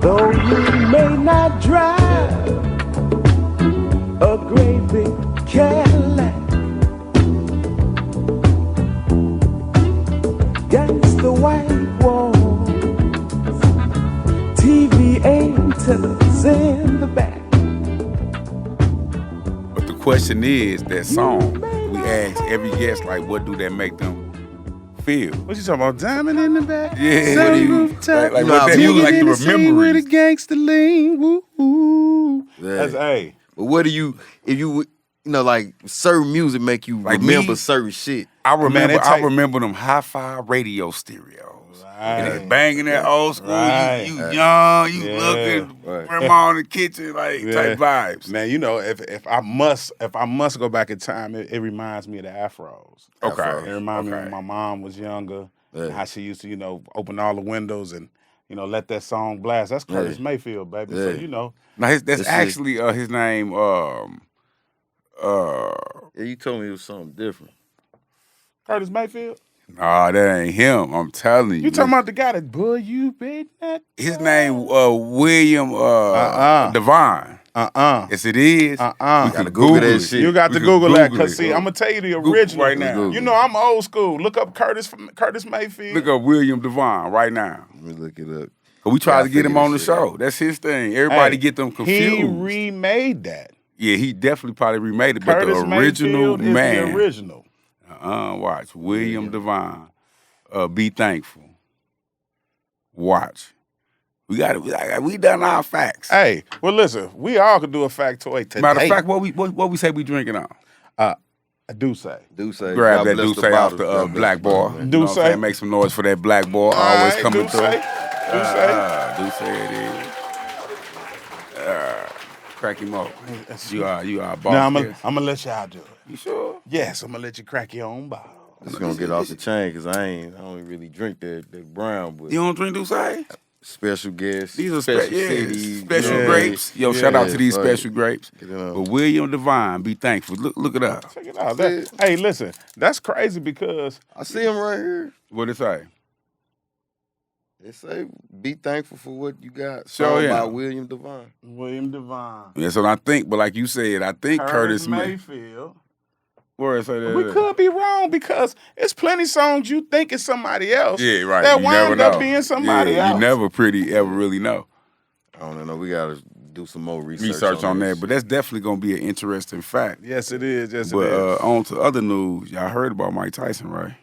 Though you may not drive a great big Cadillac, against the white walls, TV antennas in the back. But the question is, that song, we ask every guest, like, what do that make them feel? What you talking about? Diamond in the back? Yeah, Sunroof like what that music, like the with a memories. gangster lean. Woo, woo. Yeah. That's hey. But what do you, if you like certain music make you Like remember me? certain shit? I Man, remember them hi-fi radio stereos. And Right. they banging that old school. Right. You young, you Yeah. looking, Right. grandma in the kitchen, like type vibes. Man, you know, if I must go back in time, it reminds me of the Afros. Okay. It reminds me Okay. when my mom was younger, Yeah. how she used to, open all the windows and, let that song blast. That's Curtis Mayfield, baby. So, Yeah. Now that's This actually his name. Yeah, you told me it was something different. Curtis Mayfield? Nah, that ain't him. I'm telling you. You talking about the guy that, boy, you bet that? His name William DeVaughn. Yes, it is. We Gotta can Google that it. shit. You got We to can Google that, Google because it. see, I'm going to tell you the Google original. right now. Google. You know, I'm old school. Look up Curtis Mayfield. Look up William DeVaughn right now. Let me look it up. We tried Yeah, to get him figure on the this shit show. out. That's his thing. Everybody Hey, get them confused. He remade that. Yeah, he definitely probably remade it, but Curtis the original Mayfield man. is the original. Watch. William DeVaughn. Be thankful. Watch. We done our facts. Hey, well, listen, we all could do a factoid today. Matter of fact, what we say we drinking on? I do say. Do say. Grab God that bless do the say off bottles. the God bless black the bar. bottles, man. You know what I'm Say. saying? Make some noise for that black bar. All Always right, coming do through. say. Do say it is. Crack him up. You are boss. Now, I'm here. going to let y'all do it. You sure? Yes, I'm going to let you crack your own bottle. It's gonna get off the chain because I don't really drink that brown, but You don't drink Douce? special guests. These are special cities, cities, special yeah. grapes. Yo, shout out to these right. special grapes. Get it on. But William DeVaughn, be thankful. Look it up. Check it out. Hey, listen, that's crazy because I see him right here. What it say? They say, "Be thankful for what you got." Sure, Song yeah. by William DeVaughn. William DeVaughn. Yeah, so I think, but like you said, I think Curtis Mayfield. Where it say that? We could be wrong because it's plenty songs you think is somebody else. Yeah, right. That You never wind up know. being somebody Yeah, else. You never ever really know. I don't know. We gotta do some more Research on that, but that's definitely gonna be an interesting fact. Yes, it is. Yes, But it is. on to other news. Y'all heard about Mike Tyson, right?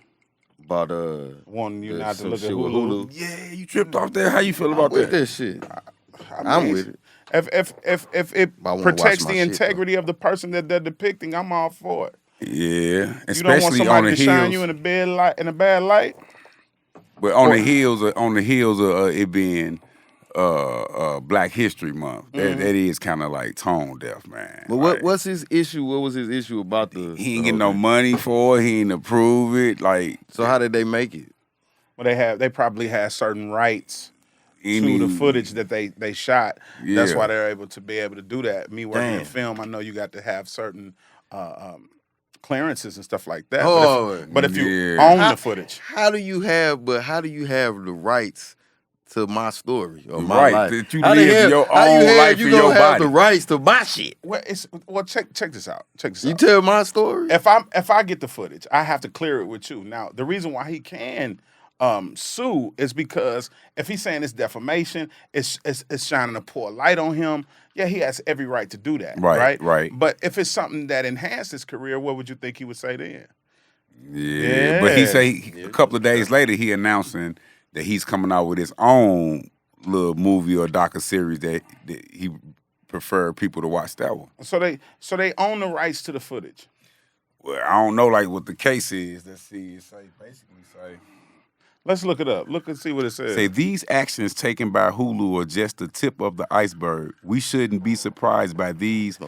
about Wanting you not to some look at shit with Hulu. Yeah, you tripped off there. How you feel I'm about with that? that shit. I I'm mean, with it. If it But I wanna protects watch the my shit, integrity of the person that they're depicting, I'm all for it. Yeah, You don't want especially on somebody the to shine heels. you in a bad light. But on the heels of it being Black History Month, that is kind of like tone deaf, man. But Like, what's his issue? What was his issue about the? he ain't getting no money for it. He ain't approve it. Like, So how did they make it? Well, they probably have certain rights any, to the footage that they shot. That's Yeah. why they're able to do that. Me working in Damn. film, I know you got to have certain clearances and stuff like that. Oh, but if you yeah. own the footage, How do you have the rights to my story or my Right, life? that you How the live hell- your how own you life you in gonna your have body. the rights to my shit? check this out. Check this You out. tell my story. If I get the footage, I have to clear it with you. Now, the reason why he can sue is because if he's saying it's defamation, it's shining a poor light on him. Yeah, he has every right to do that. Right. But if it's something that enhanced his career, what would you think he would say then? Yeah, but he say a couple of days later he announcing that he's coming out with his own little movie or docu series that he prefer people to watch that one. So they own the rights to the footage. Well, I don't know like what the case is. Let's see. It basically say. Let's look it up. Look and see what it says. Say these actions taken by Hulu are just the tip of the iceberg. We shouldn't be surprised by these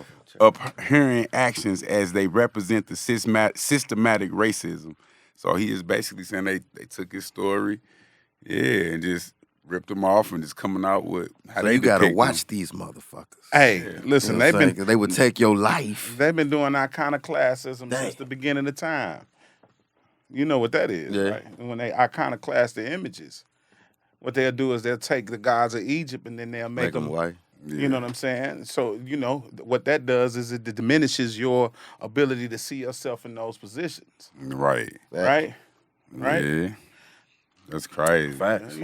abhorrent actions as they represent the systematic racism. So he is basically saying they took his story, and just ripped him off and just coming out with how So they you gotta depict watch them. these motherfuckers. Hey, listen, You know what I'm saying? they've 'Cause they would take your life. been doing iconoclasm Dang. since the beginning of time. You know what that is, Yeah. right? When they iconoclast the images. what they'll do is they'll take the gods of Egypt and then they'll make them white. You know what I'm saying? So, what that does is it diminishes your ability to see yourself in those positions. Right. Right? Right? Yeah. That's crazy. Facts.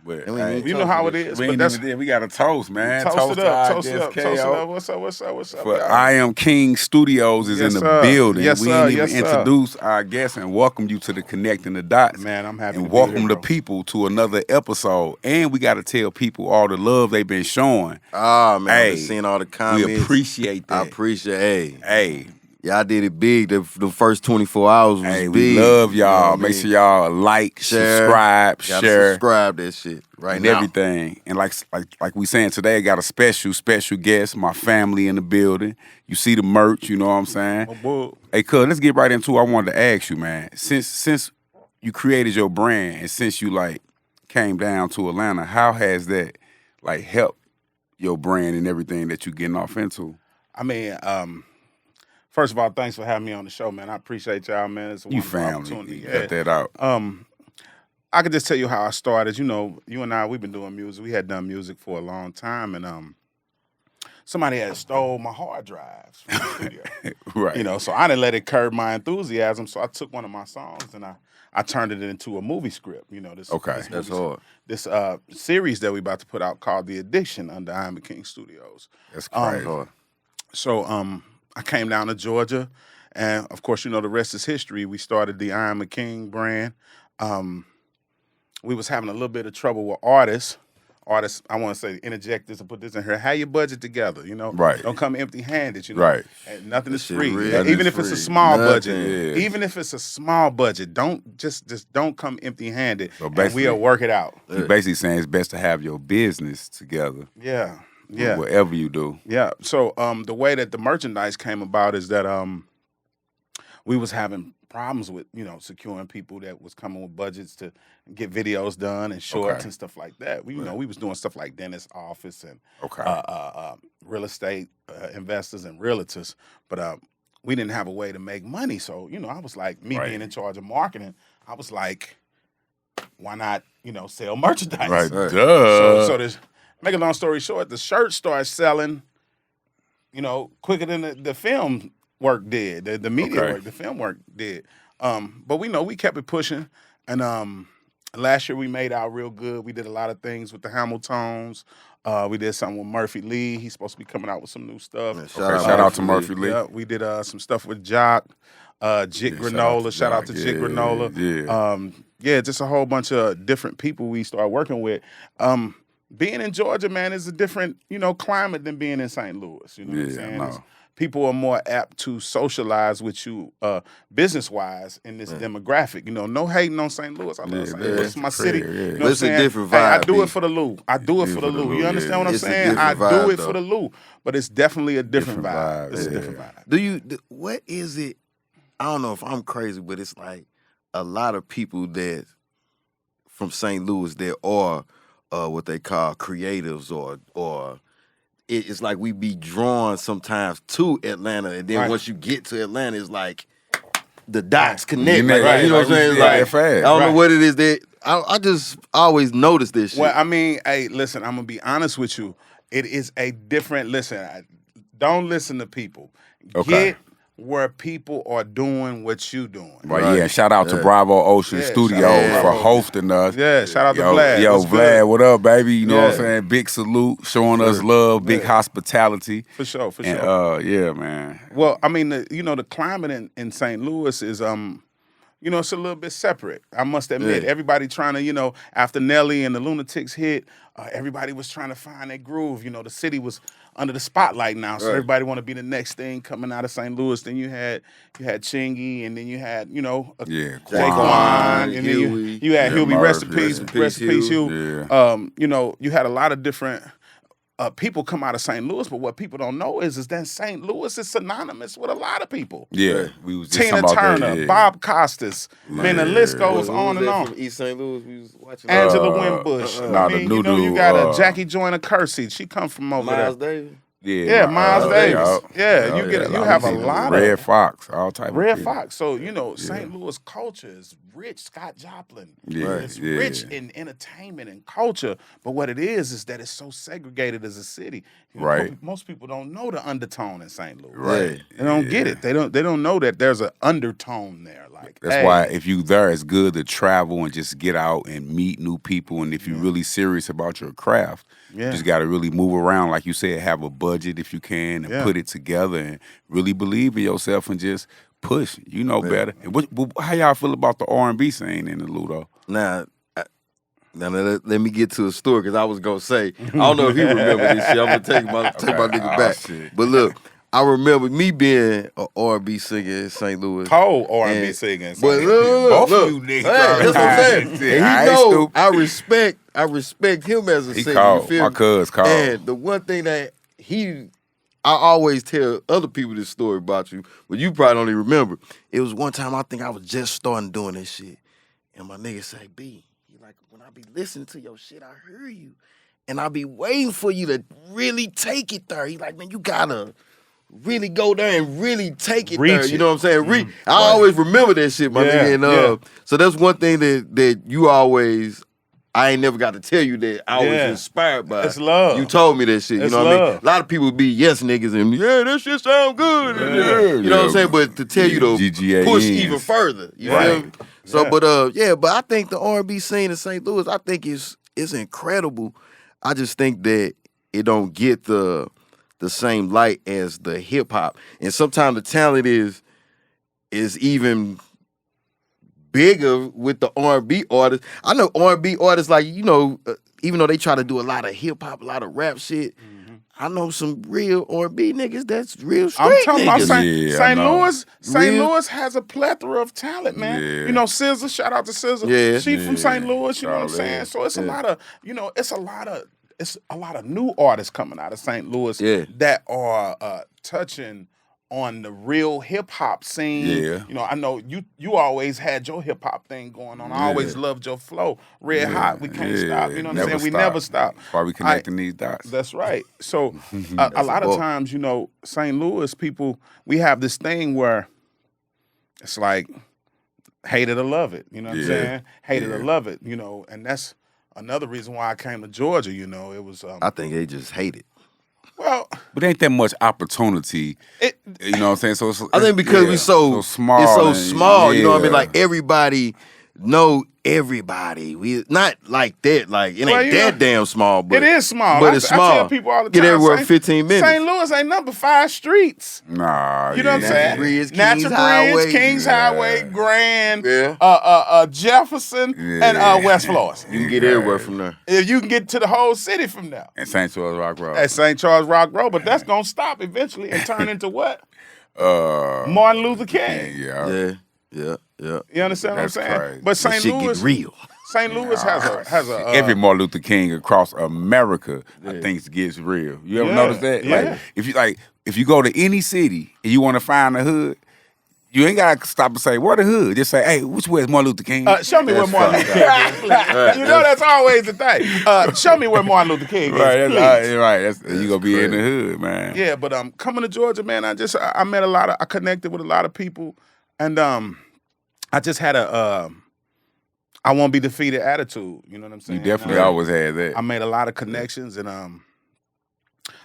But And we ain't You know how it is. we But ain't that's even there. We got a toast, man. toast it to up, our toast it guest, up, toast it KO. up. What's up? For y'all? I Am King Studios is Yes, in the sir. building. Yes, we sir. ain't even Yes, sir. introduced our guests and welcome you to the Connecting the Dots. Man, I'm happy and to be welcome here, the bro. people to another episode. And we got to tell people all the love they've been showing. Ah, man, I've been Hey, seeing all the comments. We appreciate that. I appreciate. Hey, Y'all did it big. The first 24 hours was hey, big. we love You know y'all. what I Make mean? sure y'all like, Share. subscribe, Gotta share. subscribe that shit right and now. everything. And like we saying today, I got a special guest, my family in the building. You see the merch, you know what I'm saying? Hey, cuz, let's get right into what I wanted to ask you, man. Since you created your brand and since you came down to Atlanta, how has that helped your brand and everything that you getting off into? I mean, first of all, thanks for having me on the show, man. I appreciate y'all, man. It's a You wonderful family. opportunity. You got that out. I could just tell you how I started. You and I, we've been doing music. We had done music for a long time, and somebody had stole my hard drives from the studio. Right. So I didn't let it curb my enthusiasm. So I took one of my songs and I turned it into a movie script. Okay. That's hard. This series that we about to put out called The Addiction under IAMAKING Studios. That's crazy. So I came down to Georgia, and of course, the rest is history. We started the I Am a King brand. We was having a little bit of trouble with artists. I want to say, interject this and put this in here. Have your budget together, Right. Don't come empty-handed, Right. And nothing is shit free. real. Yeah, Nothing even is if it's a free. small Nothing. budget. Yeah. Even if it's a small budget, don't just don't come empty-handed. So And basically- we'll work it out. You basically saying it's best to have your business together. Yeah. Whatever you do. Yeah. So the way that the merchandise came about is that we was having problems with, securing people that was coming with budgets to get videos done and shorts Okay. and stuff like that. We was doing stuff like dentist office and Okay. real estate investors and realtors, but we didn't have a way to make money. So, I was like, me Right. being in charge of marketing, I was like, why not, sell merchandise? Right. Right. Duh. So this, make a long story short, the shirt started selling, quicker than the film work did, the media Okay. work, the film work did. But we kept it pushing, and last year we made out real good. We did a lot of things with the Hamiltons. We did something with Murphy Lee. He's supposed to be coming out with some new stuff. Man, Shout out to Murphy Lee. Yeah, we did some stuff with Jock, Jit Granola. Shout out to Jit Granola. Yeah. Just a whole bunch of different people we started working with. Being in Georgia, man, is a different, climate than being in St. Louis. You know what I'm Yeah, saying? no. It's- People are more apt to socialize with you business-wise in this demographic. No hating on St. Louis. I love St. Louis. It's my city. Yeah. You know But what it's a I'm saying? different Hey, I vibe, do B. it for the Lou. I do it for the Lou. You understand what I'm It's a saying? I different do vibe, it for though. the Lou. But it's definitely a different Different vibe. vibe, It's a yeah. different vibe. What is it? I don't know if I'm crazy, but it's like a lot of people that from St. Louis that are what they call creatives or it's like we be drawn sometimes to Atlanta, and then Right. once you get to Atlanta, it's like the dots connect. Connect, Like, you know right, what I'm saying? It's yeah, like, that fast. I don't know Right. what it is that I just always notice this shit. Well, I mean, hey, listen, I'm gonna be honest with you. It is a different don't listen to people. Okay. Get where people are doing what you doing. Right, yeah. Shout out to Bravo Ocean Yeah, Studios shout out to for Bravo. hosting us. Yeah, shout out to Yo, Vlad. Yo, What's Vlad, good? what up, baby? You know what I'm Yeah. saying? Big salute, showing us love, big hospitality. For sure, for And sure. yeah, man. Well, I mean, the climate in St. Louis is it's a little bit separate. I must admit, Yeah. everybody trying to, after Nelly and the Lunatics hit, everybody was trying to find their groove. The city was under the spotlight now, so Right. everybody want to be the next thing coming out of St. Louis. Then you had Chingy, and then you had Yeah, Jaquan, and then Huey. you had Yeah, Huey. Rest in Murph, peace, yeah. rest in peace, Hugh. Hugh. Yeah. You had a lot of different people come out of St. Louis, but what people don't know is that St. Louis is synonymous with a lot of people. Yeah, we was just Tina talking about Turner, that, yeah. Bob Costas, man, the list goes Who on was and that on. from East St. Louis? We was watching Angela Winbush. nah, I the mean, new you dude, got a Jackie Joyner Kersey. She come from over Miles there. Davis. Yeah, Miles Davis. Yeah, you a have a of lot Red of Fox, all type of Red people. Fox. So St. Louis culture is rich, Scott Joplin. Yeah, It's rich in entertainment and culture. But what it is that it's so segregated as a city. You know, Right. most people don't know the undertone in St. Louis. Right. They don't get it. They don't know that there's an undertone there. Like That's why if you there, it's good to travel and just get out and meet new people. And if you're really serious about your craft, you just got to really move around, like you said, have a budget if you can, and put it together, and really believe in yourself and just push. You know better. And how y'all feel about the R&B scene in the Ludo? Now let me get to a story, because I was gonna say, I don't know if you remember this shit. I'm gonna take my nigga back. Shit. But look, I remember me being an R&B singer in St. Louis. Cold R&B singer. But look, Both of you niggas. that's what I'm saying. And he know I respect him as a He singer. called. You feel My me? cuz called. And the one thing that I always tell other people this story about you, but you probably don't even remember. It was one time I think I was just starting doing this shit, and my nigga say, "B, he like, when I be listening to your shit, I hear you, and I be waiting for you to really take it there." He like, "Man, you gotta really go there and really take it there." You know what I'm saying? I always remember that shit, my nigga. And so that's one thing that you always. I ain't never got to tell you that I was inspired by. It's love. You told me that shit. It's you know what I mean? love. A lot of people be yes niggas and that shit sound good. You know what I'm saying? But to tell you to push even further. You feel me? So, but I think the R&B scene in St. Louis, I think is incredible. I just think that it don't get the same light as the hip hop, and sometimes the talent is even bigger with the R&B artists. I know R&B artists, like, you know, even though they try to do a lot of hip hop, a lot of rap shit, I know some real R&B niggas that's real straight I'm talking about niggas. St. Louis. St. Louis has a plethora of talent, man. Yeah. You know, SZA, shout out to SZA. Yeah. She from St. Louis, you know what I'm saying? So it's a lot of, you know, it's a lot of new artists coming out of St. Louis that are touching on the real hip hop scene. Yeah. You know, I know you always had your hip hop thing going on. I always loved your flow. Red hot, we can't stop. You know what I'm saying? We never stop. Why we connecting these dots? That's right. So a lot of times, you know, St. Louis people, we have this thing where it's like hate it or love it. You know what I'm saying? Hate it or love it, you know, and that's another reason why I came to Georgia, you know. It was I think they just hate it. well, But ain't that much opportunity. You know what I'm saying? So I think because we so small. it's so and- small, you know what I mean? yeah. Like everybody know everybody. We not like that. Like it ain't Well, you that know, damn small, but it is small. But it's I small. tell people all the Get time, everywhere in 15 minutes. St. Louis ain't number 5 streets. Nah. You know what I'm saying? Bridge, Natural Kings Highway. Bridge, Kings Highway, Grand, Yeah. Jefferson, and West Florissant. You can get everywhere from there. If you can get to the whole city from there. And St. Charles Rock Road. At St. Charles Rock Road, but that's gonna stop eventually and turn into what? Martin Luther King. Yeah. Yeah. You understand what I'm That's saying? crazy. But That St. shit Louis, get real. St. Louis has a Every Martin Luther King across America, I think gets real. You ever notice that? Yeah. Like if you go to any city and you want to find a hood, you ain't gotta stop and say, "Where the hood?" Just say, "Hey, which way is Martin Luther King?" show me where Martin Luther King is. You know that's always the thing. Show me where Martin Luther King is. Right, Please. right. You gonna be in the hood, man. Yeah, but coming to Georgia, man, I met I connected with a lot of people, and I just had a I won't be defeated attitude. You know what I'm saying? You definitely always had that. I made a lot of connections, and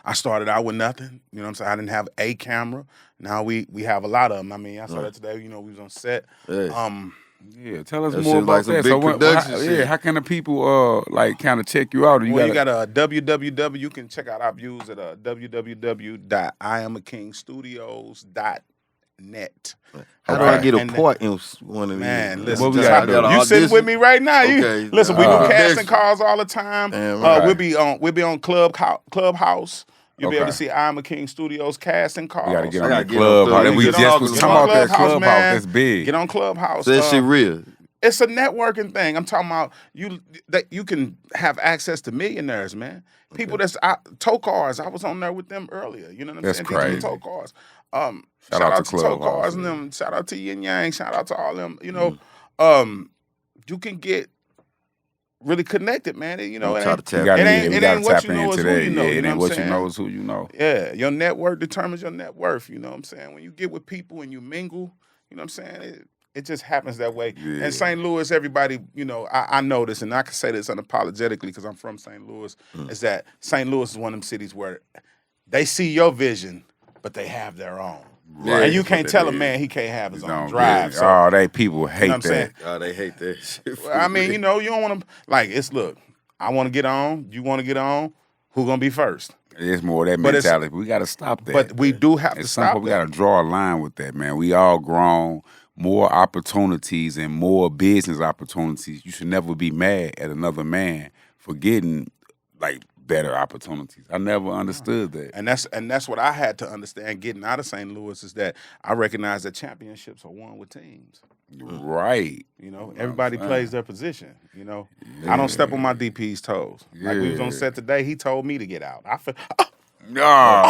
I started out with nothing. You know what I'm saying? I didn't have a camera. Now we have a lot of them. I mean, I saw that today. You know, we was on set. Yeah, tell us That more shit about like some that. big So production shit. how can the people like kind of check you out? Or You got a www. You can check out our views at www.IAMAKIngstudios.net. How do I get a part in one of these? Man, listen, What we just gotta do? you sitting with me right now. Okay. Listen, we do casting Audition. calls all the time. Damn right. We'll be on Clubhouse. You'll be able to Okay. see IAMAKING Studios casting calls. We gotta get I on gotta the get club. on the- We get just on was the talking about that Clubhouse, clubhouse. man. That's big. Get on Clubhouse. So that shit real. It's a networking thing. I'm talking about that you can have access to millionaires, man. People that's tow cars. I was on there with them earlier. You know what I'm That's saying? crazy. Tow cars. Shout Shout out out to to tow Clubhouse, cars and yeah. them. Shout out to Yin Yang. Shout out to all them. You know, you can get really connected, man. You know, I'm it trying ain't, to tap You gotta, it ain't, we it gotta ain't what tap you know, into it's that. who you know. Yeah, You it know ain't what what I'm you know, saying? it's who you know. Yeah, your network determines your net worth. You know what I'm saying? When you get with people and you mingle, you know what I'm saying? it just happens that way. Yeah. And St. Louis, everybody, you know, I know this, and I can say this unapologetically because I'm from St. Louis, is that St. Louis is one of them cities where they see your vision, but they have their own. Right. And you That's can't what tell that a is. man he can't have his own Don't drive. get- So, oh, they people hate you know what I'm saying? that. Oh, they hate that shit. I mean, you know, you don't want to, like, look, I want to get on, you want to get on, who going to be first? It's more that But it's- mentality. We got to stop that. But we do have to At some stop point, we that. got to draw a line with that, man. We all grown, more opportunities and more business opportunities. You should never be mad at another man for getting like better opportunities. I never understood that. And that's what I had to understand getting out of St. Louis is that I recognize that championships are won with teams. Right. You know, everybody plays their position. You know, I don't step on my DP's toes. Like we was on Yeah. set today, he told me to get out. I feel, No,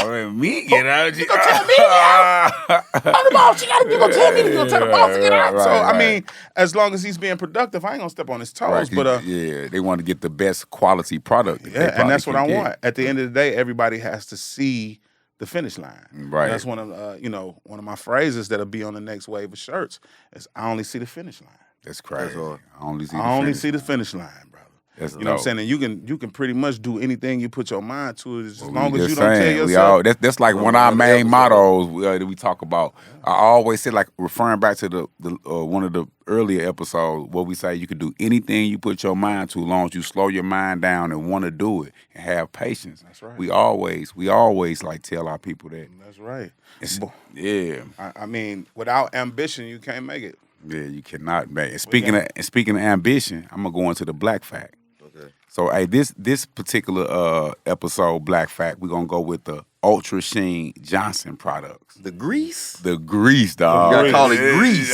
man, me get out. You gonna tell me to you gonna tell me to go tell the boss to get out. Right, So I right. mean, as long as he's being productive, I ain't gonna step on his toes. Right, But yeah, they want to get the best quality product. that they yeah, and probably that's what can I get. want. At the end of the day, everybody has to see the finish line. Right. And that's one of you know, one of my phrases that'll be on the next wave of shirts is I only see the finish line. That's crazy. all. I only see. I only see the finish line, brother. That's You know what I'm dope. saying? And you can pretty much do anything you put your mind to as Well, long we as just you don't saying, tell we yourself. all, that's like one of our main mottos that we talk about. I always say, like referring back to the one of the earlier episodes where we say you can do anything you put your mind to, as long as you slow your mind down and want to do it and have patience. That's right. We always like tell our people that. That's right. Yeah, I mean, without ambition, you can't make it. yeah, you cannot make. And speaking of ambition, I'm gonna go into the black fact. Okay. So, hey, this particular episode, Black Fact, we're gonna go with the Ultra Sheen Johnson products. The grease? The grease, dog. You gotta call it grease.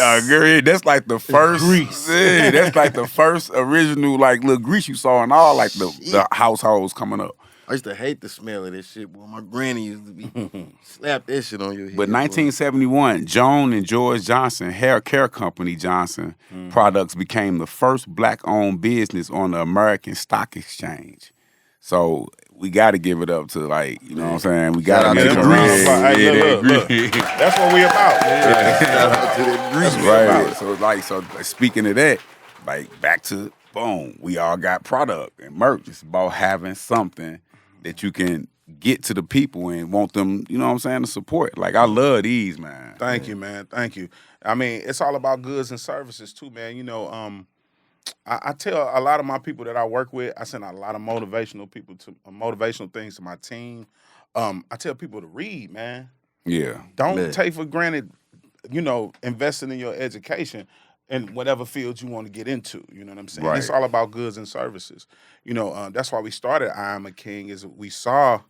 That's like the first grease. Yeah, that's like the first original like little grease you saw in all like the households coming up. I used to hate the smell of this shit, boy. My granny used to be slap that shit on your head. But boy. 1971, Joan and George Johnson Hair Care Company Johnson products became the first black-owned business on the American Stock Exchange. So we got to give it up to like, you know what I'm saying? We got to Shout out make to it the real. grease. Hey, look. That's what we about. Shout out to that grease. Right. So speaking of that, like back to boom, we all got product and merch. It's about having something that you can get to the people and want them, you know what I'm saying, to support. Like I love these, man. Thank you, man. Thank you. I mean, it's all about goods and services too, man. You know, I tell a lot of my people that I work with, I send out a lot of motivational things to my team. I tell people to read, man. Yeah. Don't take for granted, you know, investing in your education in whatever field you want to get into. You know what I'm saying? Right. It's all about goods and services. You know, that's why we started I Am a King. Is we saw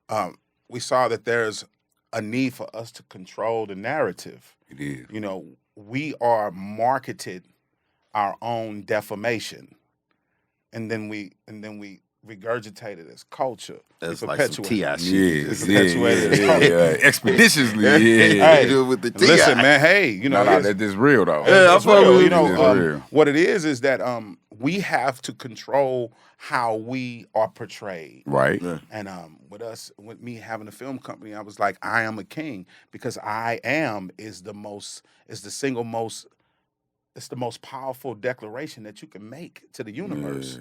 that there's a need for us to control the narrative. It is. You know, we are marketed our own defamation, and then we regurgitate it as culture. That's We like some perpetuate T.I. it. shit. It's perpetuated as culture. Expeditiously, Hey, They do it with the T.I. Listen, man. Hey, you know, No, it's- that's real though. Yeah, it's I fuck real. with You it. know, It's real. what it is that we have to control how we are portrayed. Right. Yeah. And with me having a film company, I was like, I am a king because I am is the most powerful declaration that you can make to the universe.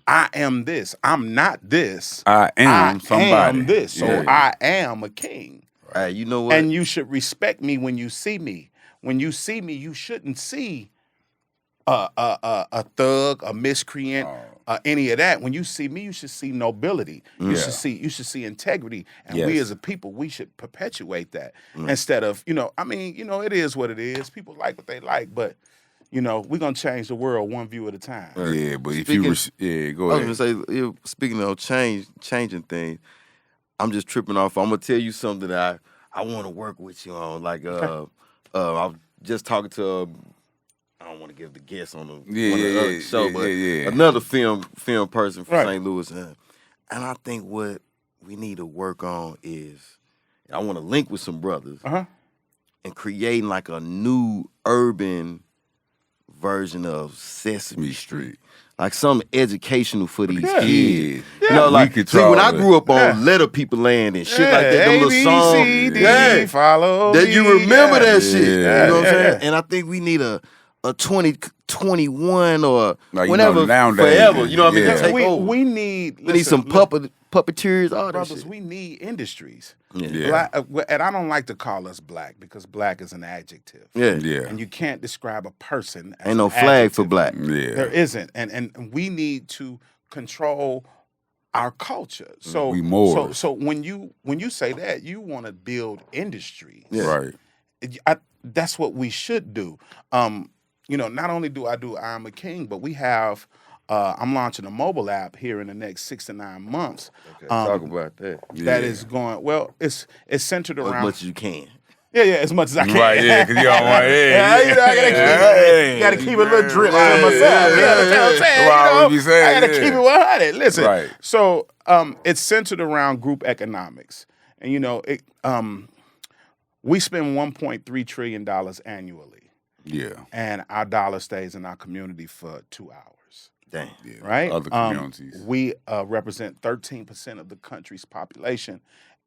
I am this. I'm not this. I am somebody. am this. So Yeah. I am a king. Hey, you know what? And you should respect me when you see me. When you see me, you shouldn't see a thug, a miscreant, any of that. When you see me, you should see nobility. You should see integrity. And we Yes. as a people, we should perpetuate that instead of, it is what it is. People like what they like, but we're gonna change the world one view at a time. Yeah, but if Speaking- go I ahead. was gonna say, speaking of changing things, I'm just tripping off. I'm gonna tell you something that I want to work with you on. Like, I was just talking to. I don't want to give the guest on the other show, but another film person from Right. St. Louis, and I think what we need to work on is I want to link with some brothers Uh-huh. and creating like a new urban version of Sesame Street. Like something educational for these kids. Yeah. You know, like, see, when I grew up on Yeah. Letter People Land and shit like that, them little songs. ABCD, follow That you remember that shit. You know what I'm saying? Yeah. And I think we need a 2021 or Like, whenever, nowadays, forever. You know what I mean? yeah. To take we, over. we need We need some puppeteers, all that brothers. shit. We need industries. Yeah. And I don't like to call us black because black is an adjective. Yeah. Yeah. And you can't describe a person as Ain't no an flag for adjective. black. Yeah. There isn't. And we need to control our culture. So We Moors. so when you say that, you want to build industries. Yeah. Right. That's what we should do. You know, not only do I do I Am a King, but we have I'm launching a mobile app here in the next 6 to 9 months. Okay, talk about that. That is going well. It's centered As around much as you can. yeah, as much as I can. Right, yeah, because you don't want You know, I gotta keep it a little drip to myself. You know what I'm saying? Well, I You would be know, saying, I gotta yeah. keep it 100. Listen, Right. so it's centered around group economics, and you know, we spend $1.3 trillion annually, Yeah. and our dollar stays in our community for 2 hours. Damn. Yeah. Right? Other communities. We represent 13% of the country's population,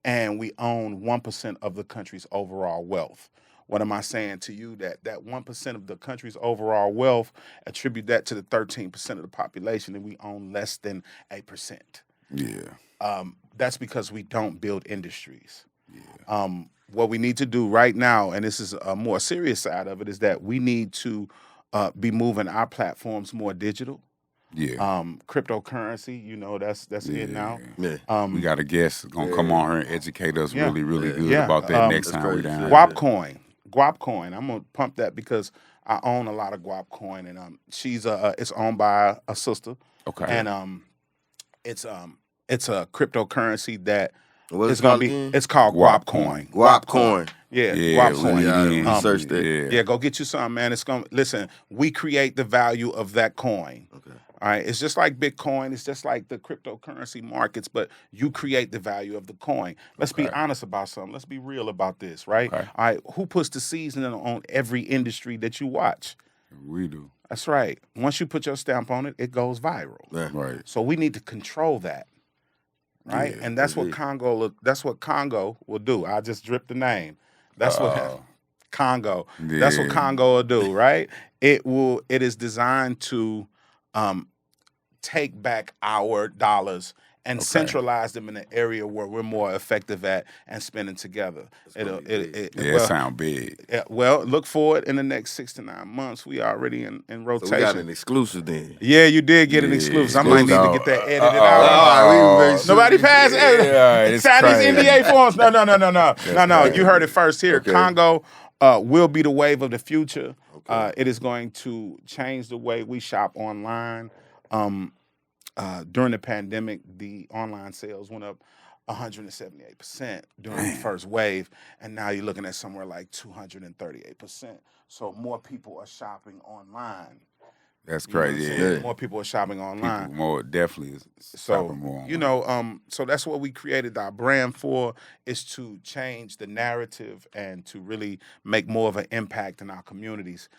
and we own 1% of the country's overall wealth. What am I saying to you? That 1% of the country's overall wealth, attribute that to the 13% of the population, and we own less than 1%. Yeah. That's because we don't build industries. What we need to do right now, and this is a more serious side of it, is that we need to be moving our platforms more digital. Yeah. Cryptocurrency, you know, that's it now. Yeah. We got a guest gonna come on here and educate us Yeah. really, really good Yeah. about that next That's time we crazy. down. Guap coin. I'm gonna pump that because I own a lot of Guap coin, and she's it's owned by a sister, Okay. and it's a cryptocurrency that What's it's gonna called be. again? It's called Guap Guap coin. Guap coin. Yeah, Yeah, Guap coin. Research that. Yeah. Yeah, go get you some, man. It's gonna listen. We create the value of that coin. Okay. All right, it's just like Bitcoin. It's just like the cryptocurrency markets, but you create the value of the coin. Let's be honest about something. Let's be real about this, right? Okay. All right, who puts the seasoning on every industry that you watch? We do. That's right. Once you put your stamp on it, it goes viral. Yeah. Right. So we need to control that, right? Yeah, and that's what Congo. That's what Congo will do. I just dripped the name. That's what Congo. That's what Yeah. Congo will do, right? It is designed to take back our dollars and centralize them in an area where we're more effective at and spending together. It sound big. Well, look for it in the next 6 to 9 months. We already in rotation. So we got an exclusive then. Yeah, you did get an Yeah, exclusive. I might need to exclusive. get that edited out. Nobody passed. Yeah, it's Sign these crazy. NDA forms. No. No. crazy. You heard it first here. Okay. Congo will be the wave of the future. It is going to change the way we shop online. During the pandemic, the online sales went up 178% during the first wave, and now you're looking at somewhere like 238%. So more people are shopping online. That's You know what I'm crazy. saying? Yeah. More people are shopping online. People more definitely is So, shopping more. you know, so that's what we created our brand for, is to change the narrative and to really make more of an impact in our communities.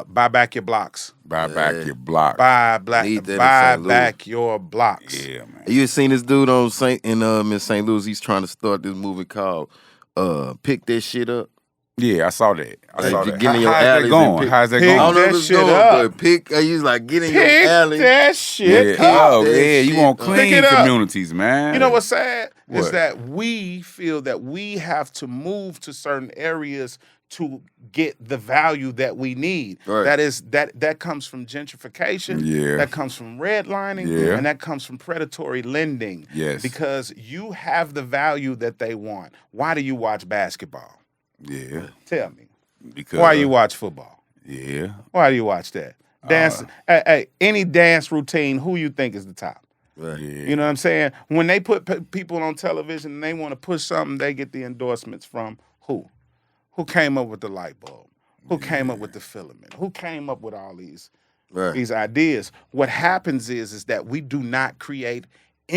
Buy back your blocks. buy back your block. Buy Need that in buy St. Louis. back your blocks. Yeah, man. You seen this dude on in St. Louis? He's trying to start this movie called Pick That Shit Up. Yeah, I saw that. Like, you get in your How's that alleys and going? pick- How's that Pick I don't going? know that if it's shit going, up. but he's like, get in your Pick alley. that shit Yeah. up. Oh, That yeah. You shit want up. clean Pick it up. communities, man. You know what's sad is What? that we feel that we have to move to certain areas to get the value that we need. Right. That comes from gentrification. Yeah. That comes from redlining. Yeah. And that comes from predatory lending. Yes. Because you have the value that they want. Why do you watch basketball? Yeah. Tell me. Because Why you watch football? Yeah. Why do you watch that? Dance. Hey, any dance routine, who you think is the top? Right. Yeah. You know what I'm saying? When they put people on television and they want to push something, they get the endorsements from who? Who came up with the light bulb? Who came up with the filament? Who came up with all these ideas? What happens is that we do not create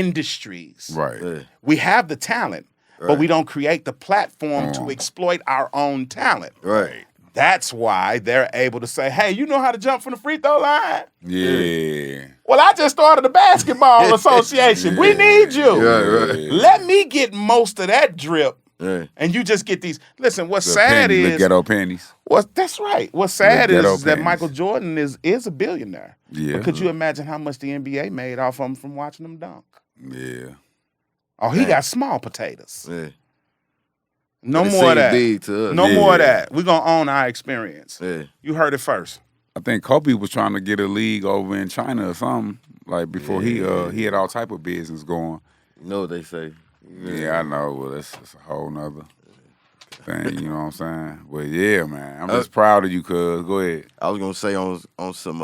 industries. Right. Yeah. We have the talent, but we don't create the platform to exploit our own talent. Right. That's why they're able to say, hey, you know how to jump from the free throw line? Yeah. Well, I just started a basketball association. We need you. Let me get most of that drip. And you just get these. Listen, what's sad is ghetto pennies. That's right. What's sad is that pennies. Michael Jordan is a billionaire. Yeah. But could you imagine how much the NBA made off of him from watching them dunk? Yeah. Oh, he got small potatoes. Yeah. No But it more of seemed that. big to us. No Yeah. more of that. We're gonna own our experience. Yeah. You heard it first. I think Kobe was trying to get a league over in China or something. Like before he had all type of business going. You know what they say. Yeah, I know. Well, that's a whole nother thing. You know what I'm saying? But yeah, man, I'm just proud of you, cuz. Go ahead. I was gonna say on some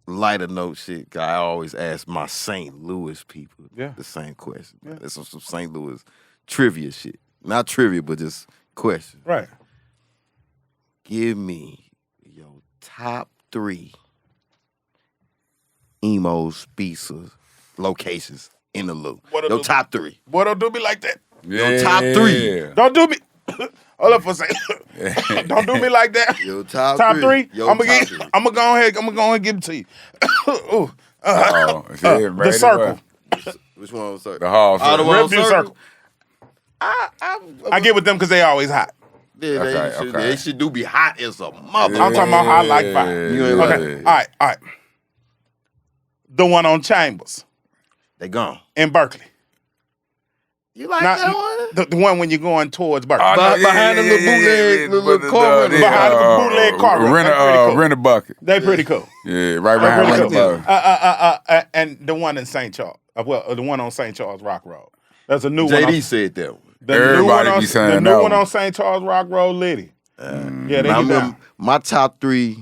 lighter note shit. 'Cause I always ask my St. Louis people the same question. Yeah. It's some St. Louis trivia shit. Not trivia, but just questions. Right. Give me your top 3 emo speakers locations in the loop. Your top 3. Boy, don't do me like that. Your top 3. Don't do me. Hold up for a second. Don't do me like that. Your top 3. Your I'm top 3. gonna go ahead and give it to you. Ooh. The circle. Which one was circle? The hall. Oh, the one on Review circle. I get with them because they always hot. Yeah, Okay. they should do be hot as a mother. I'm talking about how I like fire. You ain't Okay. All right. The one on Chambers They gone. in Berkeley. You like Not- that one? The one when you're going towards Berkeley. Behind the little bootleg, the little car. Behind the bootleg car. Rent a bucket. They pretty cool. Yeah, right They behind pretty Rent a cool. bucket. And the one in St. Charles. The one on St. Charles Rock Road. There's a new one. JD said that one. Everybody be saying the that new one one. on St. Charles Rock Road, Liddy. Yeah, they I get remember down. my top 3,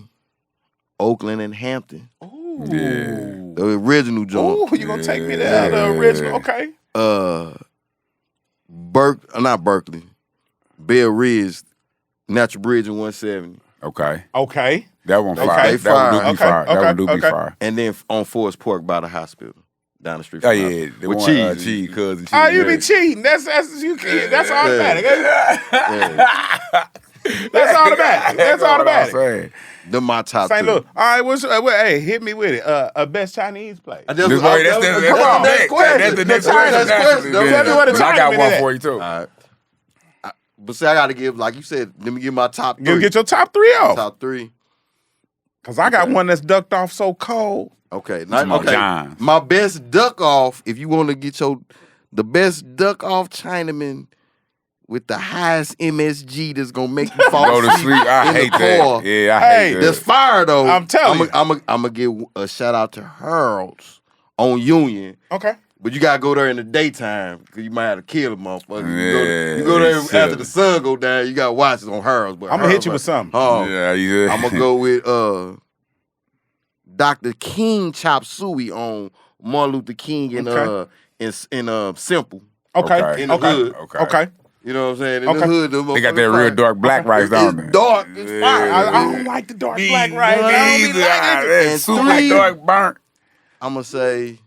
Oakland and Hampton. Ooh. Yeah. The original joint. Ooh, you gonna take me there? The original. Okay. Not Berkeley. Bell Ridge, Natural Bridge in 170. Okay. That one fire. Okay. That one do be Okay. fire. That one do be Okay. fire. And then on Forest Park by the hospital. Down the street Oh from yeah, the the with one, cheese. cheese, cousin. Oh, cheese, you yeah. be cheating. That's you can't. That's automatic. Yeah. That's automatic. That's what I'm automatic. saying. Them my top St. 3. Louis. All right, hey, hit me with it. Best Chinese place. That's That's the next question. That's the next question. Tell me what the I got timing one is. for you too. All right. But see, I got to give, like you said, let me give my top 3. You get your top 3 off. top 3. Because I got one that's ducked off so cold. Okay. Small John. My best duck off, if you want to get the best duck off Chinaman with the highest MSG that's going to make you fall Go to sleep. I in the hate car. that. Yeah, I Hey, hate That's that. fire, though. I'm telling you. I'm going to give a shout out to Harold's on Union. Okay. But you gotta go there in the daytime because you might have to kill a motherfucker. Yeah, you go there it's after silly. the sun go down. You gotta watch it on Harold's. But I'm going to hit you with something. Oh, Yeah, you I'm gonna go with Dr. King Chop Suey on Martin Luther King in Simple. Okay. In the hood. Okay. You know what I'm saying? In Okay. the hood, They got that real dark black rice down there. It's dark. It's fire. I don't like the dark black rice. don't I be like it. That's super three- dark burnt. I'm gonna say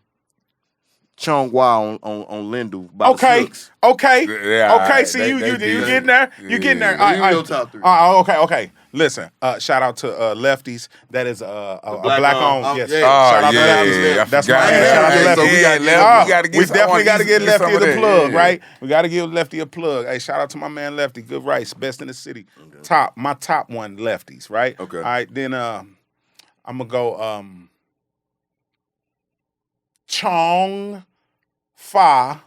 Chonghua on Lindu. By the Okay. Snooks. Okay. Yeah, Okay. alright. See, They you did. getting there? You getting there? Yeah, you your top 3. Okay. Listen, shout out to Lefties. That is a black black owned, owned. Yes. yeah. Shout out to yeah, Lefties. I That's forgot my that. shout out to Yeah, Lefty. we gotta We definitely got to get Lefty some of the that. plug, Yeah. right? We got to give Lefty a plug. Hey, shout out to my man Lefty. Good rice, best in the city. My top one Lefties, right? Okay. All right, then I'm gonna go Chong Fa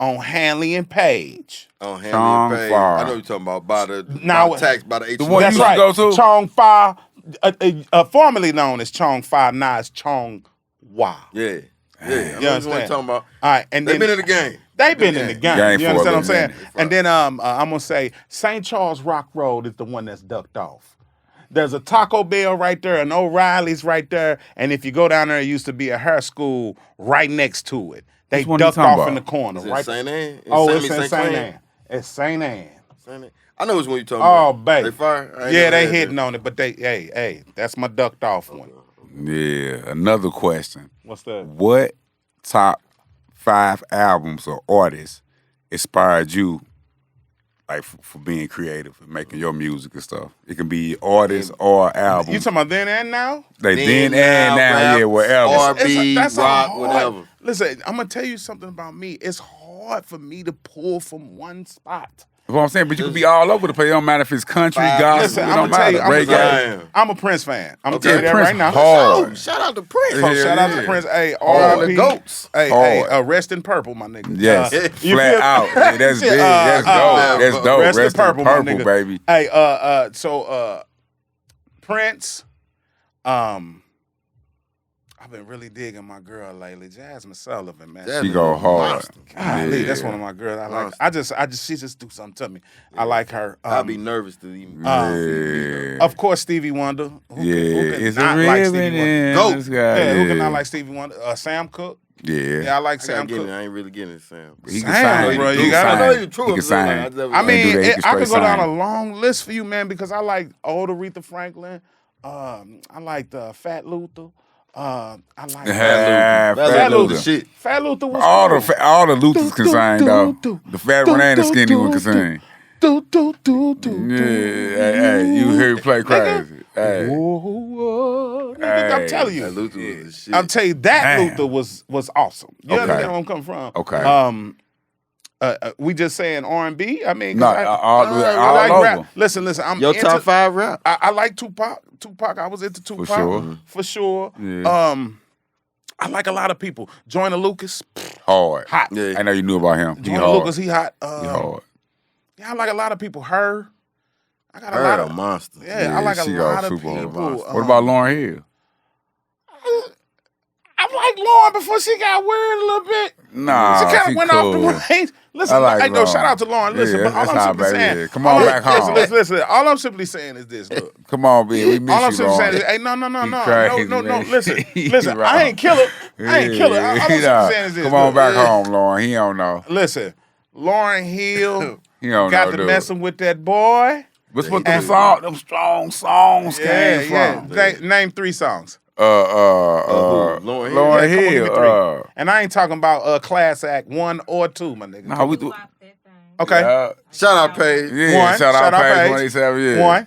on Hanley and Page. On Hanley Chong and Page. Far. I know you're talking about by the Now- tax by the H. one That's you right. used to go to? Chong Fa, formerly known as Chong Fa, now it's Chong Wa. Yeah. Yeah. You I know what you're understand? talking about. All right, and They've then been in the game. they've been in the game. Game You for a understand what I'm saying? little And then I'm gonna say St. Charles Rock Road is the one that's ducked off. There's a Taco Bell right there, an O'Reilly's right there, and if you go down there, it used to be a hair school right next to it. They Which one you ducked talking off about? in the corner, Is it right? St. Anne? Oh, It's it's in St. Anne. It's St. Anne. St. Anne. I know which one you're talking Oh, about. baby. They fire? I ain't Yeah, never they had hitting that. on it, but hey, that's my ducked off one. Yeah, another question. What's that? What top 5 albums or artists inspired you like for being creative and making your music and stuff. It can be artists or albums. You talking about then and now? They then and now, rap, yeah, whatever. R&B, That's a rock, hard- whatever. Listen, I'm gonna tell you something about me. It's hard for me to pull from one spot. That's what I'm saying, but you can be all over the place. It don't matter if it's country, gospel, Listen, it I'm don't gonna tell you, matter. Reggae. I'm a Prince fan. I'm gonna Okay, tell you that Prince right now. hard. Oh, shout out to Prince. So Yeah, shout out yeah. to Prince. Hey, All the R.I.P. goats. Hey, Hard. rest in purple, my nigga. Yes, You flat feel- out. Yeah, that's big. That's dope. That's dope. Rest in purple, my nigga. baby. Hey, Prince. I've been really digging my girl lately, Jasmine Sullivan, man. She go hard. Monster. Golly, Yeah. that's one of my girls. I like. Monster. She just do something to me. I like her. I'd be nervous to even. Yeah. Of course, Stevie Wonder. Who Yeah, can it's a not like ribbon Stevie Wonder? in Goat. this guy. Yeah, who can Yeah. not like Stevie Wonder? Sam Cooke. Yeah. Yeah, I like I, Sam gotta get it. Cooke. I ain't really getting it, Sam. He can Sam, sing. bro, He you can gotta sing. know you're true. He can sing. I mean, do that. He can I could straight go down a sing. long list for you, man, because I like old Aretha Franklin. I like Fat Luther. I like Fat Luther. Luther. Shit. Fat Luther was All cool. the Luthers can sing though. The fat one and the skinny one can sing. Yeah, hey, you hear me play crazy. Hey, Nigga, I'm telling you. That Luther was the shit. I'm telling you, that Damn. Luther was awesome. You Okay. understand where I'm coming from? Okay. We just saying R&B. I mean, 'cause no, I all like over. rap. Listen. I'm Your into, top 5 rap? I like Tupac. I was into Tupac sure. For sure. Yeah. I like a lot of people. Joyner Lucas, Hard. hot. Yeah. I know you knew about him. He Joyner hard. Lucas, he hot. He hard. Yeah, I like a lot of people. Her. I got a Her lot a of monster. Yeah, I like a she lot go of super hard. people. What about Lauryn Hill? I like Lauren before she got weird a little bit. Nah, She kind she of went cool. off the range. Listen, I like hey, no, Lauren. shout out to Lauren. Listen, Yeah, but all that's I'm how simply baby saying, is. Come on back home. Listen. All I'm simply saying is this. Look, Come on, B. We miss all I'm you, simply saying Lauren. is, hey, no, He crazy, no. man. Listen, He listen. wrong. I ain't kill her. All I'm simply saying is this. Come on look, back home, Lauren. He don't know. Listen, Lauren Hill He don't got know, to dude. messing with that boy. What's what them strong songs Yeah, came yeah. from? Name 3 songs. Lauryn Yeah, Lauryn Hill. come on, give me Hill. 3. And I ain't talking about Class Act 1 or 2, my nigga. No, we do. Okay. Shout out Paige. Yeah, One, shout out Page Paige. 27. Yeah. 1.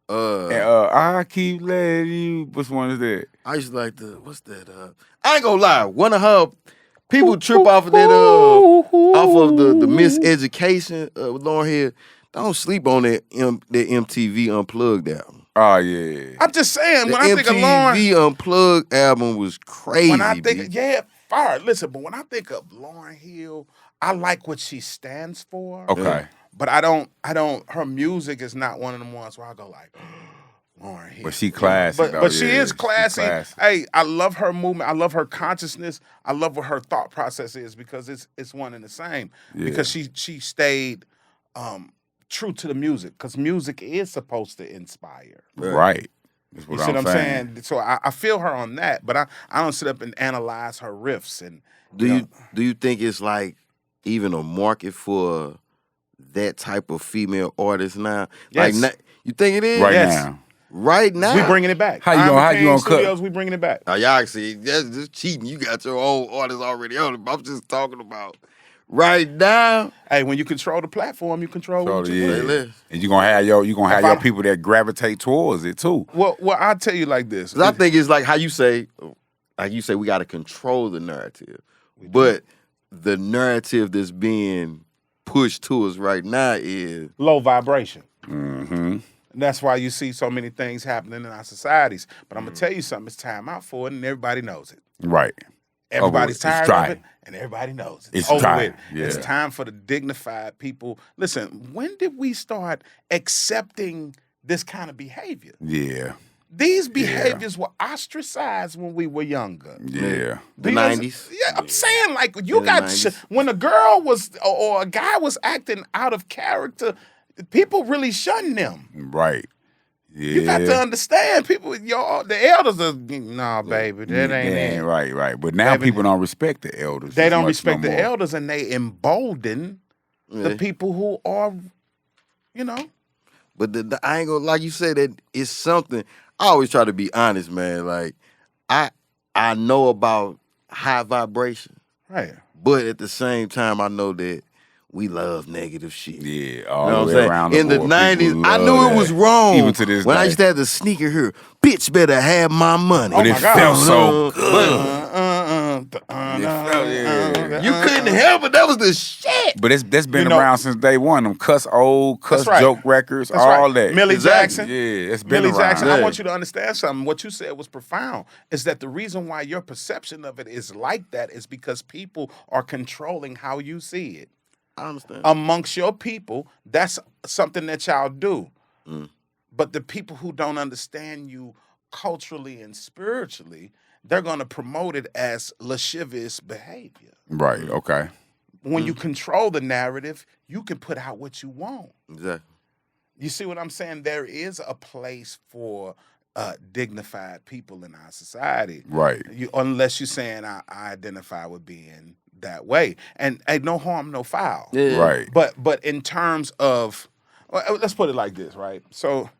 And, I keep letting you. Which one is that? I used to like what's that? I ain't gonna lie. One of her people trip off of that off of the miseducation with Lauryn Hill. Don't sleep on that MTV Unplugged album. Oh yeah. I'm just saying, The when I think of Lauren, MTV Unplugged album was crazy. when I think, B. fire. Listen, but when I think of Lauryn Hill, I like what she stands for. Okay. But I don't. Her music is not one of them ones where I go like, Lauryn Hill. But she classy. But she yeah, is classy. classy. Hey, I love her movement. I love her consciousness. I love what her thought process is because it's one and the same. Yeah. Because she stayed true to the music because music is supposed to inspire. Right. That's You what see I'm what I'm saying. saying? So I feel her on that, but I don't sit up and analyze her riffs and Do you think it's like even a market for that type of female artist now? Yes. Like, you think it is? Right Yes. now. Right now. we bringing it back. How you gonna cut? Studios, we bringing it back. Now, y'all see, that's just cheating. You got your own artist already on it. I'm just talking about right now. Hey, when you control the platform, you control what you yeah. put. Playlist. And you're gonna have your If your people that gravitate towards it too. Well, I'll tell you like this. 'Cause I think it's like how you say, we got to control the narrative. But the narrative that's being pushed to us right now is low vibration. Mm-hmm. And that's why you see so many things happening in our societies. But I'm gonna tell you something, it's time out for it, and everybody knows it. Right. Everybody's It's tired dry. of it, and everybody knows it. It's over dry, with. yeah. It's time for the dignified people. Listen, when did we start accepting this kind of behavior? Yeah. These behaviors were ostracized when we were younger. Yeah. the Do you 90s. Yeah, I'm saying like you the got 90s. when a girl was or a guy was acting out of character, people really shunned them. Right. Yeah. You got to understand, people. The elders are nah, baby, that ain't it. Right. But now Baby, people don't respect the elders. They as don't much respect no the more. elders, and they embolden the Yeah. people who are, But the I ain't gonna, like you said, that it's something. I always try to be honest, man. Like I know about high vibration, right. but at the same time, I know that we love negative shit. Yeah, all You know the what way I'm saying? around In the board, 90s, people I love knew it that. was wrong. Even to this when day. I used to have the sneaker here, bitch better have my money. But Oh it my God. felt so good. You couldn't help it. That was the shit. But that's been You know- around since day one. Them cuss That's right. joke records, That's all right. that. Millie Exactly. Jackson. Yeah, it's been Millie around. Jackson, Yeah. I want you to understand something. What you said was profound. Is that the reason why your perception of it is like that is because people are controlling how you see it. I understand. Amongst your people, that's something that y'all do. Mm. But the people who don't understand you culturally and spiritually, they're going to promote it as lascivious behavior. Right, okay. When you control the narrative, you can put out what you want. Exactly. You see what I'm saying? There is a place for dignified people in our society. Right. Unless you're saying I identify with being that way. And no harm, no foul. Yeah. Right. But in terms of, well, let's put it like this, right? So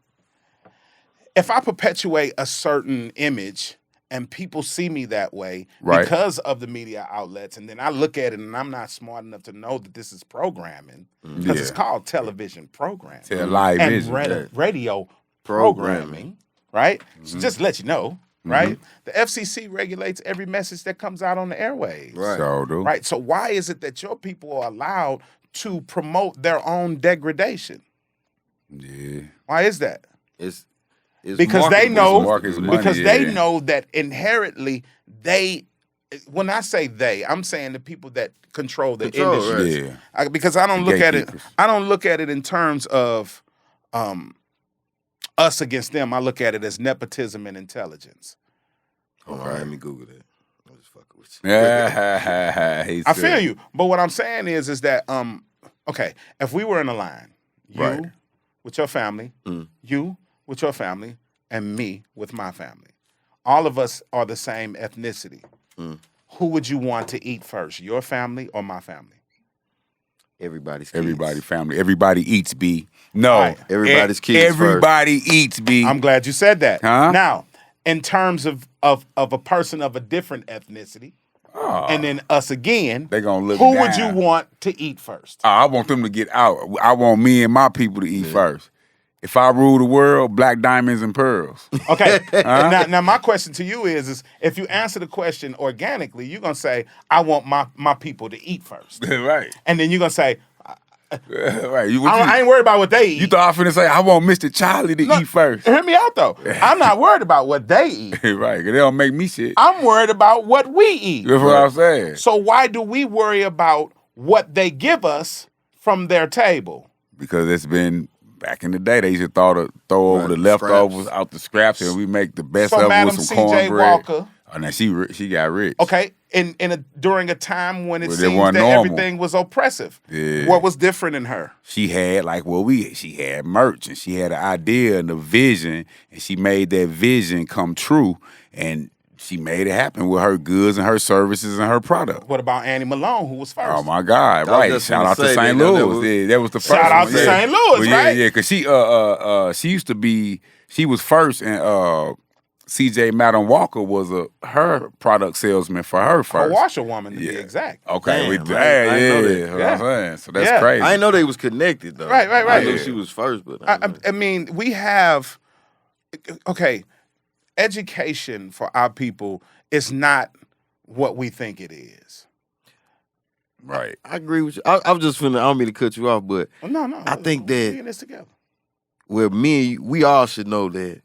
if I perpetuate a certain image and people see me that way Right. because of the media outlets, and then I look at it and I'm not smart enough to know that this is programming, because it's Yeah. called television programming. Tell live and vision. radio Programming. programming, right? So just to let you know, right? The FCC regulates every message that comes out on the airwaves. Right. So do. Right. So why is it that your people are allowed to promote their own degradation? Yeah. Why is that? It's Because they marketable. know, Market's money, because they yeah. know that inherently they, when I say they, I'm saying the people that control the Control, industry. right. Because I don't The look at it. gatekeepers. I don't look at it in terms of us against them. I look at it as nepotism and intelligence. Hold on, let me Google that. I'm just fucking with you. Yeah. I feel you, but what I'm saying is that okay, if we were in a line, you Right. with your family, Mm. you with your family, and me with my family, all of us are the same ethnicity. Mm. Who would you want to eat first, your family or my family? Everybody's kids. Everybody, family. Everybody eats, B. No. All right. Everybody's kids Everybody eats, B. I'm glad you said that. Huh? Now, in terms of a person of a different ethnicity, Oh, and then us again, they gonna look who would you down. want to eat first? I want them to get out. I want me and my people to eat first. If I rule the world, black diamonds and pearls. Okay. Now my question to you is if you answer the question organically, you're gonna say, I want my people to eat first. Right. And then you're gonna say, Right. I ain't worried about what they eat. You thought I finna say I want Mr. Charlie to eat first. Hear me out though. I'm not worried about what they eat. Right, 'cause they don't make me shit. I'm worried about what we eat. That's what I'm saying. So why do we worry about what they give us from their table? Because it's been back in the day, they used to throw over Right, the the leftovers scraps. out the scraps, and we make the best So of it Madam with some C.J. cornbread. Walker. Oh, now she got rich. Okay, during a time when it Well, it seems wasn't that normal. everything was oppressive. Yeah. What was different in her? She had she had merch, and she had an idea and a vision, and she made that vision come true, and she made it happen with her goods and her services and her product. What about Annie Malone, who was first? Oh my God! I was Right. just Shout gonna out to say St. that. Louis. Yeah, that was the first. Shout out one, to yeah. St. Louis, Well, yeah, right? Yeah, because she used to be. She was first, and C.J. Madam Walker was her product salesman for her A first. washerwoman, to be Yeah. exact. Okay, Damn, we I didn't know that. yeah. What I'm saying. So that's Yeah. crazy. I didn't know they was connected though. Right. I knew Yeah. she was first, but I didn't know. I mean, we have, okay, education for our people is not what we think it is. Right. I agree with you. I was just finna. I don't mean to cut you off, but Well, no. I think we're that- in this together. well, we all should know that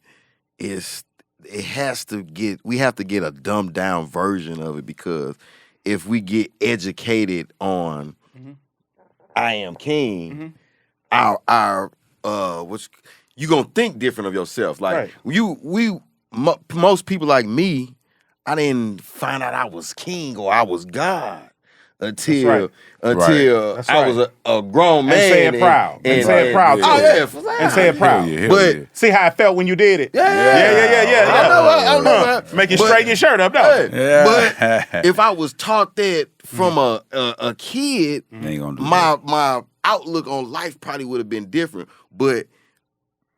we have to get a dumbed down version of it, because if we get educated on I am king, our you gonna think different of yourself. Like Right. most people like me, I didn't find out I was king or I was God until right. That's I was a grown man. say it proud. And say it proud, Oh too. yeah, And say it proud. Hell yeah, hell But- yeah. See how it felt when you did it? Yeah. Yeah. I know. Make you But- straighten your shirt up, though. Yeah. But if I was taught that from a kid, They ain't gonna do that. my outlook on life probably would have been different. But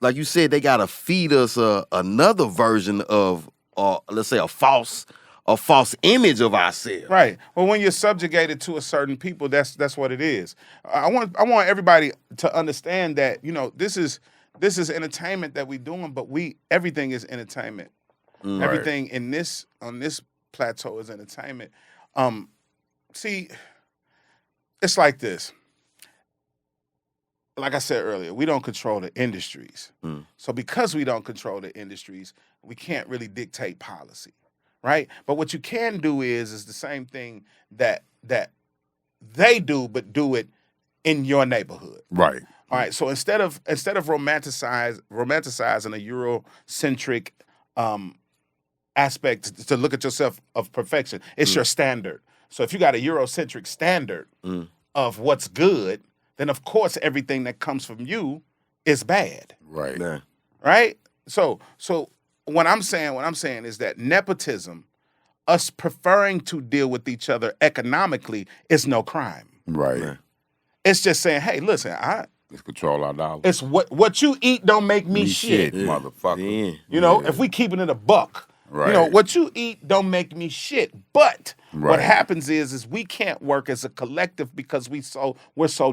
like you said, they gotta feed us another version of, let's say, a false a false image of ourselves. Right. Well, when you're subjugated to a certain people, that's what it is. I want everybody to understand that, you know, this is entertainment that we're doing, but everything is entertainment. Everything on this plateau is entertainment. See, it's like this. Like I said earlier, we don't control the industries. So because we don't control the industries, we can't really dictate policy, right? But what you can do is the same thing that they do, but do it in your neighborhood. Right. All right. So instead of romanticizing a Eurocentric aspect to look at yourself of perfection, it's your standard. So if you got a Eurocentric standard of what's good, then of course everything that comes from you is bad. Right. Yeah. Right? So what I'm saying is that nepotism, us preferring to deal with each other economically, is no crime. Right. Yeah. It's just saying, hey, listen, Let's control our dollars. it's what you eat don't make me shit. Motherfucker. Yeah. You know, if we keeping it a buck. Right. You know, what you eat don't make me shit. But what Right. happens is we can't work as a collective because we're so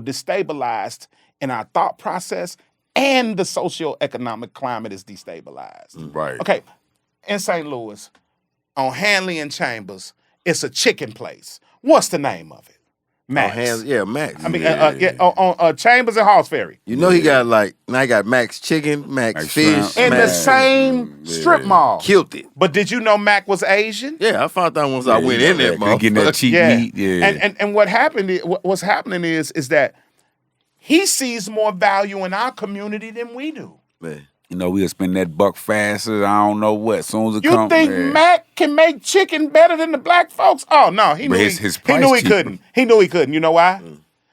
destabilized in our thought process, and the socioeconomic climate is destabilized. Right. Okay, in St. Louis, on Hanley and Chambers, it's a chicken place. What's the name of it? Max. Max. I mean, on Chambers and Halls Ferry. You know he got now he got Max Chicken, Max Fish, In the Max same strip mall. killed it. But did you know Mac was Asian? Yeah, I found out once I went in there, Getting that motherfucker. cheap meat. Yeah. And what happened? What's happening is that he sees more value in our community than we do. Man. You know, we'll spend that buck faster. I don't know what. As soon as it You comes. think Mac can make chicken better than the black folks? Oh no, he But knew his he price knew he cheaper. couldn't. He knew he couldn't. You know why?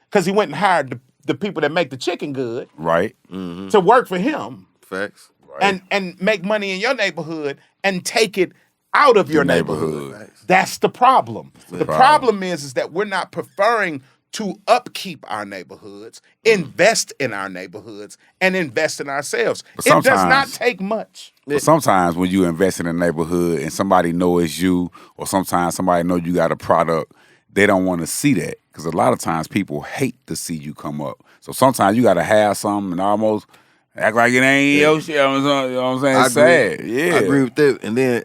Because he went and hired the people that make the chicken good Right. to work for him Facts. and make money in your neighborhood and take it out of your neighborhood. neighborhood. That's the problem. The problem. problem is that we're not preferring to upkeep our neighborhoods, invest in our neighborhoods, and invest in ourselves. But It does not sometimes- take much. But sometimes when you invest in a neighborhood and somebody know it's you, or sometimes somebody know you got a product, they don't want to see that. Because a lot of times people hate to see you come up. So sometimes you got to have something and almost act like it ain't your shit. You know what I'm saying? It's sad. Yeah. I agree with that. And then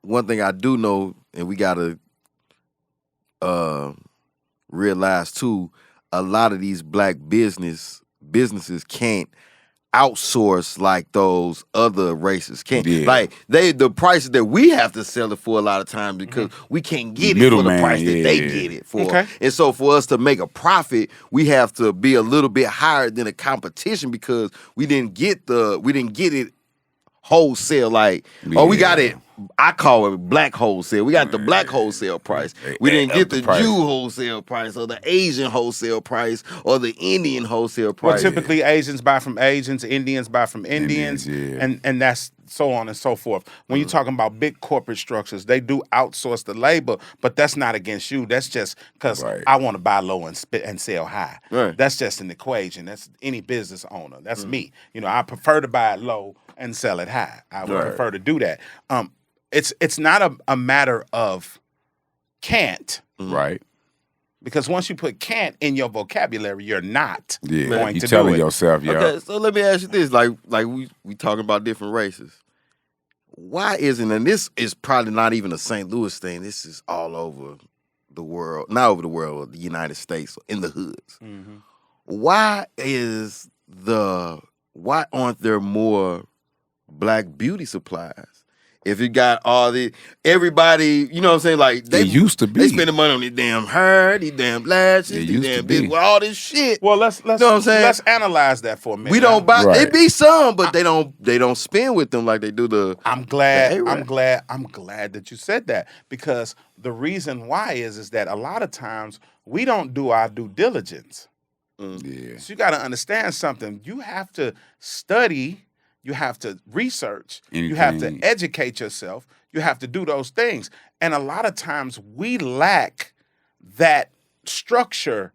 one thing I do know, and we gotta realize too, a lot of these black businesses can't outsource like those other races can't. Yeah. Like the prices that we have to sell it for a lot of times because we can't get it for the Middleman, price that they yeah. get it for. Okay. And so for us to make a profit, we have to be a little bit higher than the competition because we didn't get it wholesale like we got it. I call it black wholesale. We got the black wholesale price. We didn't get the price. Jew wholesale price or the Asian wholesale price or the Indian wholesale Well, price. typically Asians buy from Asians, Indians buy from Indians, Indians, and that's so on and so forth. When you're talking about big corporate structures, they do outsource the labor, but that's not against you. That's just because Right. I want to buy low and sell high. Right. That's just an equation. That's any business owner. That's me. You know, I prefer to buy it low and sell it high. I would Right. prefer to do that. It's not a matter of can't. Right. Because once you put can't in your vocabulary, you're not Yeah. going You to telling do it. yourself, yeah. Okay, so let me ask you this: like we talking about different races. Why isn't, and this is probably not even a St. Louis thing. This is all over the world, not over the world, the United States, in the hoods. Mm-hmm. Why aren't there more black beauty supplies? If you got everybody, you know what I'm saying? Like They used to be. They spending money on these damn hair, these damn lashes, They these used damn to be. big, all this shit. Well, let's know what I'm saying? let's analyze that for a minute. We don't buy. Right. They be some, but they don't spend with them like they do the. I'm glad. Hey, I'm right. glad that you said that, because the reason why is that a lot of times we don't do our due diligence. Yeah. So you got to understand something. You have to study. You have to research. You have to Anything. educate yourself. You have to do those things. And a lot of times we lack that structure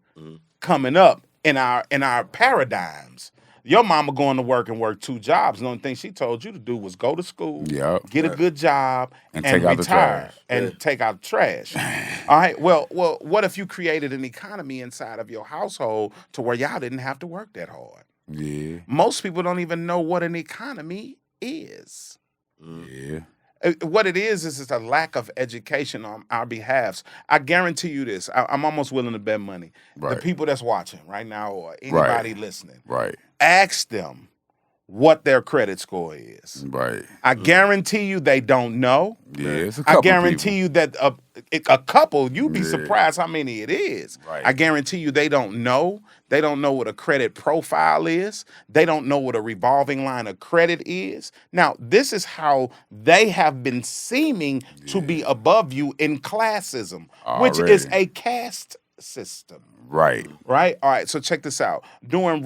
coming up in our paradigms. Your mama going to work and work 2 jobs. The only thing she told you to do was go to school, get a good job, And and take out the retire trash. and take out the trash. All right. Well, what if you created an economy inside of your household to where y'all didn't have to work that hard? Yeah. Most people don't even know what an economy is. Yeah. What it is it's a lack of education on our behalves. I guarantee you this. I'm almost willing to bet money. Right. The people that's watching right now or anybody listening, Right. ask them what their credit score is. Right. I guarantee you they don't know. Yeah, it's a couple I guarantee you that a couple, you'd be Yeah. surprised how many it is. Right. I guarantee you they don't know. They don't know what a credit profile is. They don't know what a revolving line of credit is. Now, this is how they have been seeming to be above you in classism, which is Already. a caste system. Right. Right. All right. So check this out. During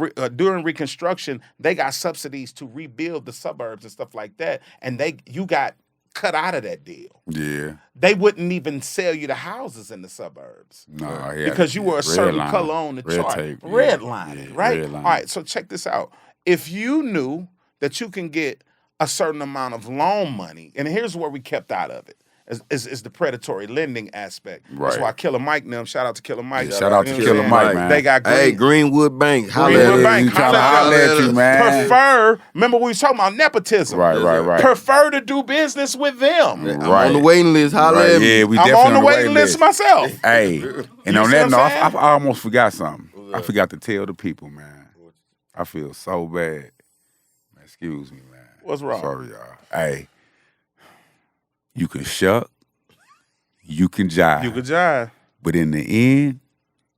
Reconstruction, they got subsidies to rebuild the suburbs and stuff like that, and you got cut out of that deal. Yeah. They wouldn't even sell you the houses in the suburbs No, yeah. because you were a certain line. color on the Red chart. tape, yeah. Redlining, Yeah, right? redlining. All right. So check this out. If you knew that you can get a certain amount of loan money, and here's where we kept out of it. Is the predatory lending aspect. That's Right. why Killer Mike and them, shout out to Killer Mike. Yeah, shout out to You know Killer what I'm Mike, saying? man. They got Hey, Greenwood Bank. Holla Greenwood at Bank. You trying to holler at you, man. Prefer, remember we was talking about nepotism. Right. Prefer to do business with them. I'm Right. on the waiting list. Holla Right. at me. Yeah, we I'm definitely on the waiting list myself. Hey, and You on see that what note, I'm saying? I almost forgot something. I forgot to tell the people, man. I feel so bad. Excuse me, man. What's wrong? Sorry, y'all. Hey, you can shuck, you can jive, You could jive. but in the end,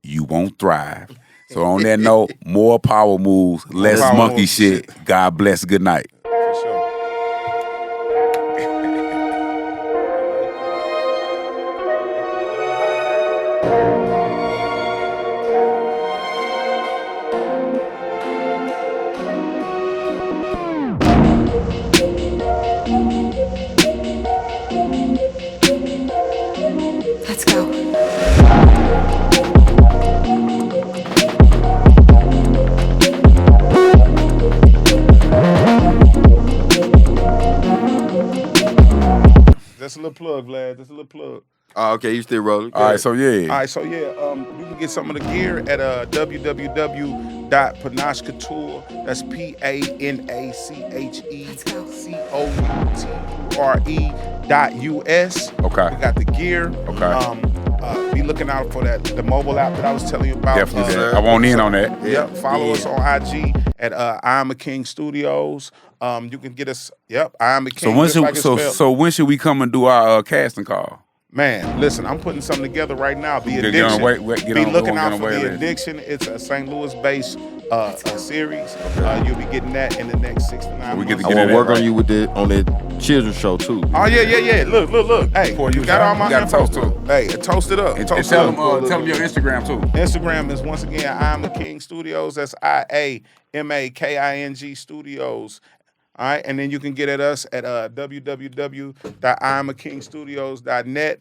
you won't thrive. So on that note, more power moves, less power monkey moves. shit. God bless. Good night. For sure. Let's go. That's a little plug, Vlad. That's a little plug. Oh, okay, you still rolling. All right, so yeah. All right, so yeah, you can get some of the gear at www.panachecouture. That's PANACHECOUTRE.US. Okay. We got the gear. Okay. Be looking out for the mobile app that I was telling you about. Definitely. sir. I want in on that. Yep. Follow us on IG at IAMAKING Studios. You can get us. Yep. IAMAKING. So when just like it's spelled. so when should we come and do our casting call? Man, listen, I'm putting something together right now. The Get Addiction. on the way- get Be on- looking get out on for the way The list. Addiction. It's a St. Louis-based series. You'll be getting that in the next 6 to 9 We get months. to I get want in to work that, on you with on that children's show too. Oh, yeah. Look. Hey, you got all my You got a info. toast too. Hey, toast it up. And Toast tell it them, up. tell them your Instagram too. Instagram is once again IAMAKING Studios. That's IAMAKING Studios. All right, and then you can get at us at www.IAMAKingstudios.net.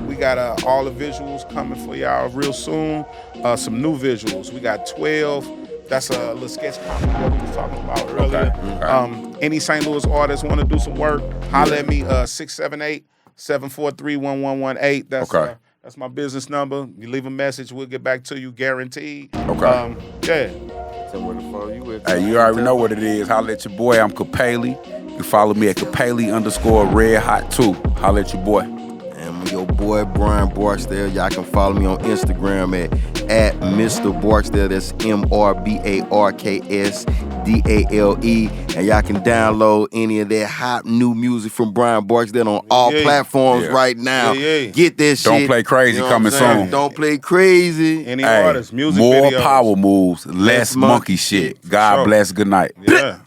We got all the visuals coming for y'all real soon. Some new visuals. We got 12. That's a little sketch comedy that we was talking about earlier. Okay. Any St. Louis artists want to do some work, holler at me, 678-743-1118. That's my business number. You leave a message, we'll get back to you, guaranteed. Okay. Yeah. Tell me where to follow you at. Hey, you already know what it is. Holla at your boy. I'm Kapeli. You follow me at Kapeli_Red Hot 2. Holla at your boy. And I'm your boy Bryan Barksdale. Y'all can follow me on Instagram at Mr. Barksdale. That's MRBARKSDALE. And y'all can download any of that hot new music from Bryan Barksdale on all platforms right now. Yeah. Get that shit. Don't Play Crazy You know coming what I'm saying? soon. Don't Play Crazy. Any Hey, artists, music more videos. power moves, less monkey shit. God Sure. bless. Good night. Yeah.